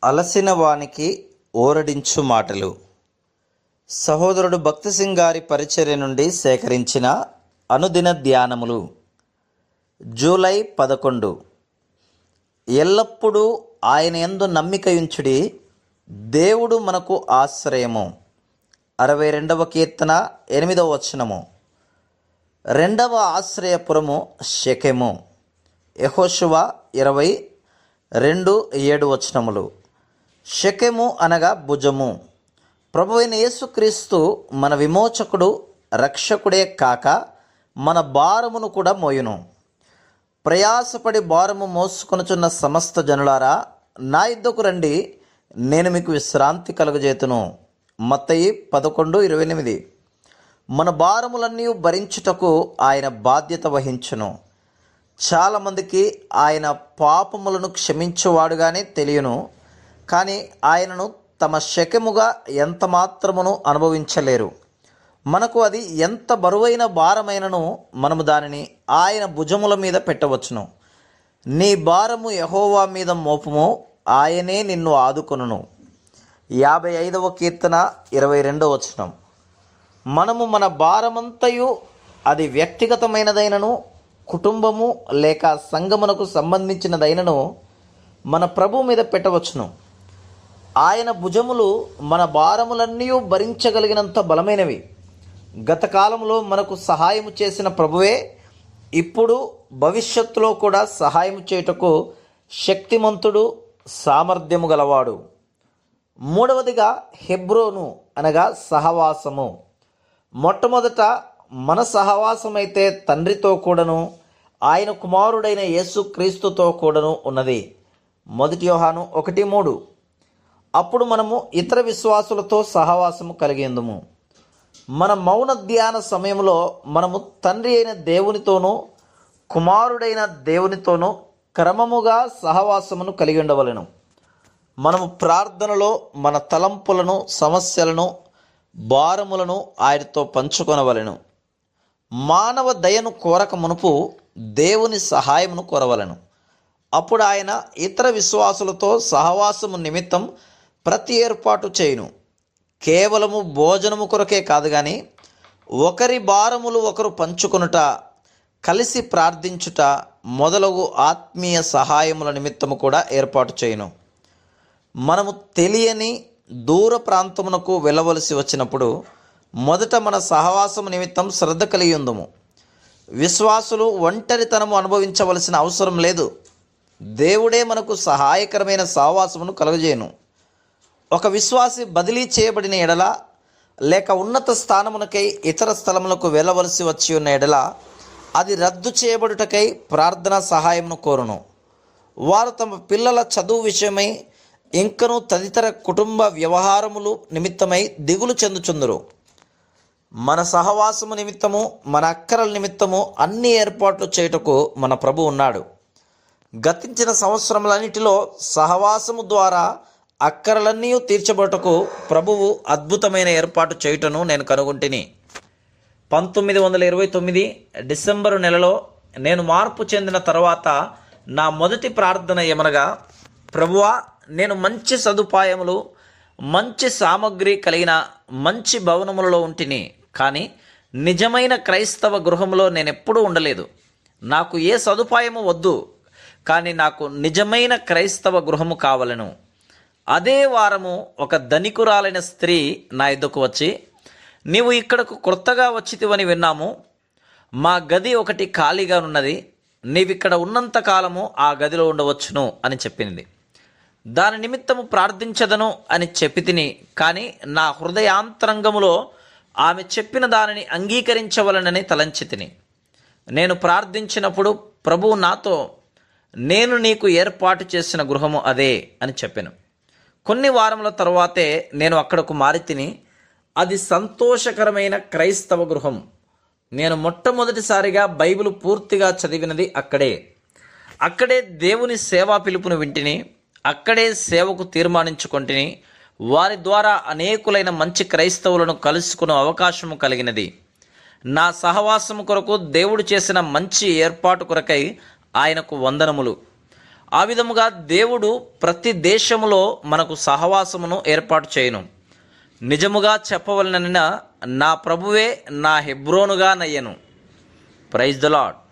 అలసిన వానికి ఓరడించు మాటలు. సహోదరుడు భక్తి సింగ్ గారి పరిచర్య నుండి సేకరించిన అనుదిన ధ్యానములు. జూలై 11. ఎల్లప్పుడూ ఆయన యందు నమ్మికయుంచుడి, దేవుడు మనకు ఆశ్రయము. 62వ కీర్తన 8వ వచనము. రెండవ ఆశ్రయపురము షెకెము. యెహోషువ 20:2-7 వచనములు. షెకెము అనగా భుజము. ప్రభువైన యేసుక్రీస్తు మన విమోచకుడు, రక్షకుడే కాక మన భారమును కూడా మోయును. ప్రయాసపడి భారము మోసుకొనుచున్న సమస్త జనులారా, నా యుద్ధకు రండి, నేను మీకు విశ్రాంతి కలుగజేతును. మత్తయి 11:28. మన భారములన్నీ భరించుటకు ఆయన బాధ్యత వహించును. చాలామందికి ఆయన పాపములను క్షమించువాడుగానే తెలియను, కానీ ఆయనను తమ శకెముగా ఎంత మాత్రమును అనుభవించలేరు. మనకు అది ఎంత బరువైన భారమైనను మనము దానిని ఆయన భుజముల మీద పెట్టవచ్చును. నీ భారము యెహోవా మీద మోపుము, ఆయనే నిన్ను ఆదుకొనును. 55వ కీర్తన 22వ వచనం. మనము మన భారమంతయు, అది వ్యక్తిగతమైనదైనను కుటుంబము లేక సంఘమునకు సంబంధించినదైనను, మన ప్రభు మీద పెట్టవచ్చును. ఆయన భుజములు మన భారములన్నీ భరించగలిగినంత బలమైనవి. గత కాలంలో మనకు సహాయము చేసిన ప్రభువే ఇప్పుడు భవిష్యత్తులో కూడా సహాయము చేయుటకు శక్తిమంతుడు, సామర్థ్యము గలవాడు. మూడవదిగా హెబ్రోను అనగా సహవాసము. మొట్టమొదట మన సహవాసమైతే తండ్రితో కూడాను, ఆయన కుమారుడైన యేసుక్రీస్తుతో కూడాను ఉన్నది. 1 యోహాను 1:3. అప్పుడు మనము ఇతర విశ్వాసులతో సహవాసము కలిగేందుము. మన మౌన ధ్యాన సమయంలో మనము తండ్రి అయిన దేవునితోనూ కుమారుడైన దేవునితోనూ క్రమముగా సహవాసమును కలిగి ఉండవలెను. మనము ప్రార్థనలో మన తలంపులను, సమస్యలను, భారములను ఆయనతో పంచుకొనవలెను. మానవ దయను కోరక మునుపు దేవుని సహాయమును కోరవలెను. అప్పుడు ఆయన ఇతర విశ్వాసులతో సహవాసము నిమిత్తం ప్రతి ఏర్పాటు చేయును. కేవలము భోజనము కొరకే కాదు కానీ ఒకరి భారములు ఒకరు పంచుకొనుట, కలిసి ప్రార్థించుట మొదలగు ఆత్మీయ సహాయముల నిమిత్తము కూడా ఏర్పాటు చేయును. మనము తెలియని దూర ప్రాంతమునకు వెళ్ళవలసి వచ్చినప్పుడు మొదట మన సహవాసము నిమిత్తం శ్రద్ధ కలిగి ఉందము. విశ్వాసులు ఒంటరితనము అనుభవించవలసిన అవసరం లేదు. దేవుడే మనకు సహాయకరమైన సహవాసమును కలుగజేయును. ఒక విశ్వాసి బదిలీ చేయబడిన ఎడల, లేక ఉన్నత స్థానమునకై ఇతర స్థలములకు వెళ్ళవలసి వచ్చి ఉన్న ఎడల, అది రద్దు చేయబడుటకై ప్రార్థనా సహాయమును కోరును. వారు తమ పిల్లల చదువు విషయమై ఇంకను తదితర కుటుంబ వ్యవహారములు నిమిత్తమై దిగులు చెందుచుందురు. మన సహవాసము నిమిత్తము, మన అక్కరల నిమిత్తము అన్ని ఏర్పాట్లు చేయుటకు మన ప్రభు ఉన్నాడు. గతించిన సంవత్సరములన్నిటిలో సహవాసము ద్వారా అక్కరలన్నీ తీర్చబడుటకు ప్రభువు అద్భుతమైన ఏర్పాటు చేయుటను నేను కనుగొంటిని. 1929 డిసెంబరు నెలలో నేను మార్పు చెందిన తర్వాత నా మొదటి ప్రార్థన ఏమనగా, ప్రభువా, నేను మంచి సదుపాయములు, మంచి సామగ్రి కలిగిన మంచి భవనములలో ఉంటిని, కానీ నిజమైన క్రైస్తవ గృహంలో నేను ఎప్పుడూ ఉండలేదు. నాకు ఏ సదుపాయము వద్దు, కానీ నాకు నిజమైన క్రైస్తవ గృహము కావలెను. అదే వారము ఒక ధనికురాలైన స్త్రీ నా యొద్దకు వచ్చి, నీవు ఇక్కడకు కొత్తగా వచ్చితివని విన్నాము, మా గది ఒకటి ఖాళీగా ఉన్నది, నీవిక్కడ ఉన్నంత కాలము ఆ గదిలో ఉండవచ్చును అని చెప్పింది. దాని నిమిత్తము ప్రార్థించదను అని చెప్పి తిని, కానీ నా హృదయాంతరంగములో ఆమె చెప్పిన దానిని అంగీకరించవలనని తలంచి తిని. నేను ప్రార్థించినప్పుడు ప్రభువు నాతో, నేను నీకు ఏర్పాటు చేసిన గృహము అదే అని చెప్పాను. కొన్ని వారముల తరువాతే నేను అక్కడకు మారి తిని, అది సంతోషకరమైన క్రైస్తవ గృహం. నేను మొట్టమొదటిసారిగా బైబిల్ పూర్తిగా చదివినది అక్కడే దేవుని సేవా పిలుపును వింటిని, అక్కడే సేవకు తీర్మానించుకొంటిని. వారి ద్వారా అనేకులైన మంచి క్రైస్తవులను కలుసుకునే అవకాశము కలిగినది. నా సహవాసము కొరకు దేవుడు చేసిన మంచి ఏర్పాటు కొరకై ఆయనకు వందనములు. ఆ విధముగా దేవుడు ప్రతి దేశములో మనకు సహవాసమును ఏర్పాటు చేయను. నిజముగా చెప్పవలనైనా నా ప్రభువే నా హెబ్రోనుగా నయ్యను. Praise the lord.